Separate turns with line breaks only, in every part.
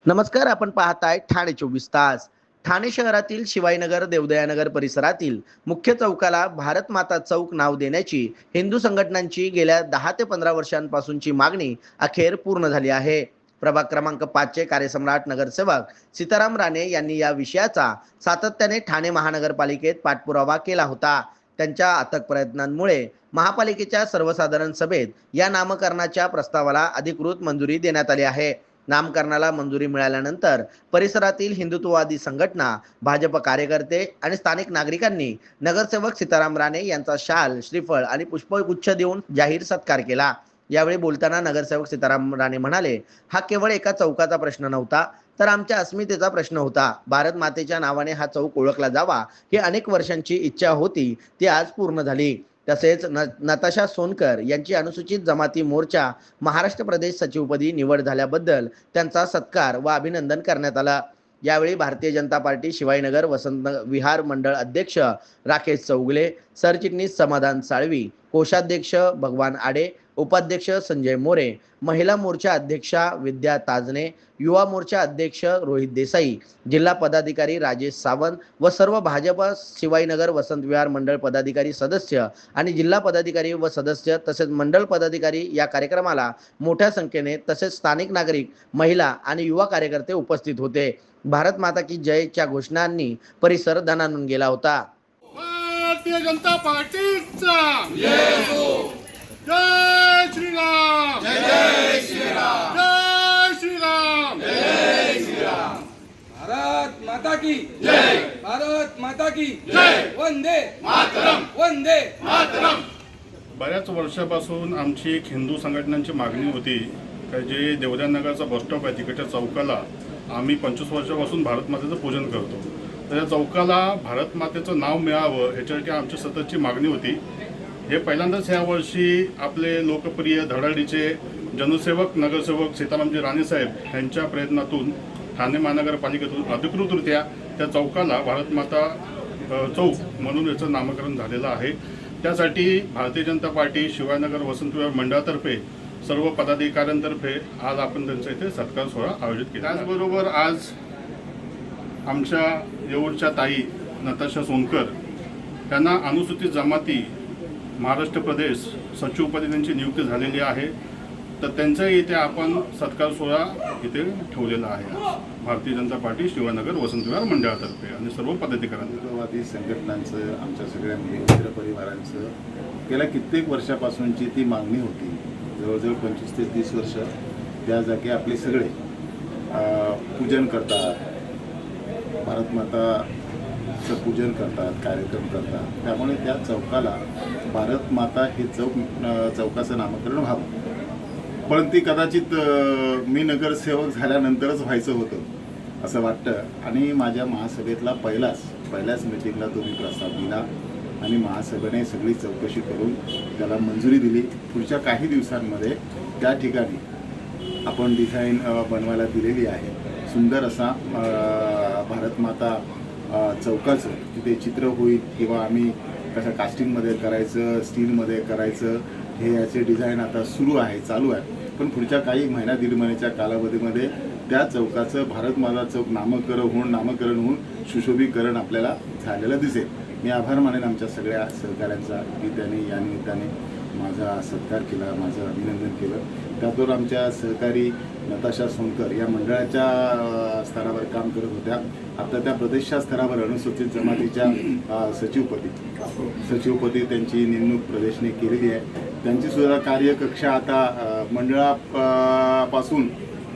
नमस्कार. आपण पाहताय ठाणे 24 तास. ठाणे शहरातील शिवाईनगर देवदयानगर परिसरातील मुख्य चौकाला भारत माता चौक नाव देण्याची हिंदू संघटनांची गेल्या 10 ते 15 वर्षांपासूनची मागणी अखेर पूर्ण झाली आहे. प्रभाग क्रमांक 5 चे कार्यसम्राट नगरसेवक सीताराम राणे यांनी या विषयाचा सातत्याने ठाणे महानगरपालिकेत पाठपुरावा केला होता. त्यांच्या अथक प्रयत्नांमुळे महापालिकेच्या सर्वसाधारण सभेत या नामकरणाच्या प्रस्तावाला अधिकृत मंजुरी देण्यात आली आहे. नामकरणाला मंजुरी मिळाल्यानंतर परिसरातील हिंदुत्ववादी संघटना, भाजप कार्यकर्ते आणि स्थानिक नागरिकांनी नगरसेवक सीताराम राणे यांचा शाल, श्रीफळ आणि पुष्पगुच्छ देऊन जाहीर सत्कार केला. यावेळी बोलताना नगरसेवक सीताराम राणे म्हणाले, हा केवळ एका चौकाचा प्रश्न नव्हता, तर आमच्या अस्मितेचा प्रश्न होता. भारत मातेच्या नावाने हा चौक ओळखला जावा ही अनेक वर्षांची इच्छा होती, ती आज पूर्ण झाली. तसेच नताशा सोनकर यांची अनुसूचित जमाती मोर्चा महाराष्ट्र प्रदेश सचिवपदी निवड झाल्याबद्दल त्यांचा सत्कार व अभिनंदन करण्यात आलं. यावेळी भारतीय जनता पार्टी शिवाईनगर वसंत विहार मंडळ अध्यक्ष राकेश चौगले, सरचिटणीस समाधान साळवी, कोषाध्यक्ष भगवान आडे, उपाध्यक्ष संजय मोरे, महिला मोर्चा अध्यक्षा विद्या ताजने, युवा मोर्चा अध्यक्ष रोहित देसाई, जिल्हा पदाधिकारी राजेश सावंत व सर्व भाजप शिवाईनगर वसंत विहार मंडळ पदाधिकारी सदस्य आणि जिल्हा पदाधिकारी व सदस्य तसेच मंडळ पदाधिकारी या कार्यक्रमाला मोठ्या संख्येने तसेच स्थानिक नागरिक, महिला आणि युवा कार्यकर्ते उपस्थित होते. भारत माता की जयच्या घोषणांनी परिसर दणाणून गेला होता.
भारतीय जनता पार्टीचा जय श्रीराम, जय श्रीराम, जय श्रीराम, जय श्रीराम.
भारत माता की जय, भारत माता की
जय.
वंदे
मातरम,
वंदे
मातरम. बऱ्याच वर्षापासून आमची एक हिंदू संघटनांची मागणी होती की जे देवदयानगरचा बस स्टॉप आहे तिकडच्या चौकाला आम्ही 25 वर्षापासून भारत मातेचं पूजन करतो. तर या चौकाला भारत मातेचं नाव मिळावं ह्याच्यासाठी आमची सततची मागणी होती. हे पहिल्यांदाच ह्या वर्षी आपले लोकप्रिय धडाडीचे जनसेवक नगरसेवक सीतारामजी राणेसाहेब यांच्या प्रयत्नातून ठाणे महानगरपालिकेतून अधिकृतरित्या त्या चौकाला भारतमाता चौक म्हणून याचं नामकरण झालेलं आहे. त्यासाठी भारतीय जनता पार्टी शिवाजीनगर वसंत विहार मंडळातर्फे सर्व पदाधिकाऱ्यांतर्फे आज आपण त्यांचा इथे सत्कार सोहळा आयोजित केला. त्याचबरोबर आज आमच्या येऊरच्या ताई नताशा सोनकर यांना अनुसूचित जमाती महाराष्ट्र प्रदेश सचिवपदी त्यांची नियुक्ती झालेली आहे. तर त्यांचा इथे आपण सत्कार सोहळा इथे ठेवलेला आहे भारतीय जनता पार्टी शिवाजीनगर वसंत विहार मंडळातर्फे आणि सर्व पदाधिकाऱ्यांनी.
हिंदुत्ववादी संघटनांचं आमच्या सगळ्या मित्र परिवारांचं गेल्या कित्येक वर्षापासूनची ती मागणी होती. जवळजवळ 25 ते 30 वर्ष त्या जागी आपले सगळे पूजन करतात, भारतमाताचं पूजन करतात, कार्यक्रम करतात. त्यामुळे त्या चौकाला भारत माता हे चौकाचं नामकरण व्हावं. पण ती कदाचित मी नगरसेवक झाल्यानंतरच व्हायचं होतं असं वाटतं. आणि माझ्या महासभेतला पहिल्याच मिटिंगला तो मी प्रस्ताव दिला आणि महासभेने सगळी चौकशी करून त्याला मंजुरी दिली. पुढच्या काही दिवसांमध्ये त्या ठिकाणी आपण डिझाईन बनवायला दिलेली आहे. सुंदर असा भारतमाता चौकाचं तिथे चित्र होईल किंवा आम्ही कसं कास्टिंगमध्ये करायचं, स्टीलमध्ये करायचं हे याचे डिझाईन आता चालू आहे. पण पुढच्या काही महिना दीड महिन्याच्या कालावधीमध्ये त्या चौकाचं भारतमाता चौक नामकरण होऊन सुशोभीकरण आपल्याला झालेलं दिसेल. मी आभार मानेन आमच्या सगळ्या सहकाऱ्यांचा की त्यांनी या निमित्ताने माझा सत्कार केला, माझं अभिनंदन केलं. त्यातून आमच्या सहकारी नताशा सोनकर या मंडळाच्या स्तरावर काम करत होत्या. आता त्या प्रदेशच्या स्तरावर अनुसूचित जमातीच्या सचिवपदी त्यांची नेमणूक प्रदेशने केलेली आहे. त्यांची सुद्धा कार्यकक्षा आता मंडळापासून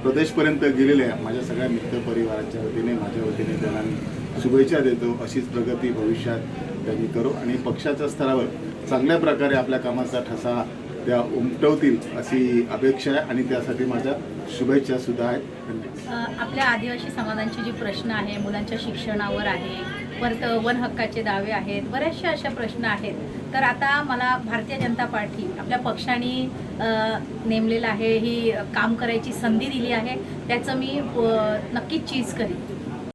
प्रदेशपर्यंत गेलेले आहे. माझ्या सगळ्या मित्र परिवाराच्या वतीने माझ्या वतीने त्यांना मी शुभेच्छा देतो. अशीच प्रगती भविष्यात त्यांनी करू आणि पक्षाच्या स्तरावर चांगल्या प्रकारे आपल्या कामाचा ठसा त्या उमटवतील अशी अपेक्षा आहे आणि त्यासाठी माझ्या शुभेच्छा सुद्धा आहेत.
आपल्या आदिवासी समाजांचे जे प्रश्न आहे, मुलांच्या शिक्षणावर आहे, परत वन हक्काचे दावे आहेत, बरेचसे अशा प्रश्न आहेत. तर आता मला भारतीय जनता पार्टी आपल्या पक्षाने नेमलेलं आहे, ही काम करायची संधी दिली आहे. त्याचं मी नक्कीच चीज करीन.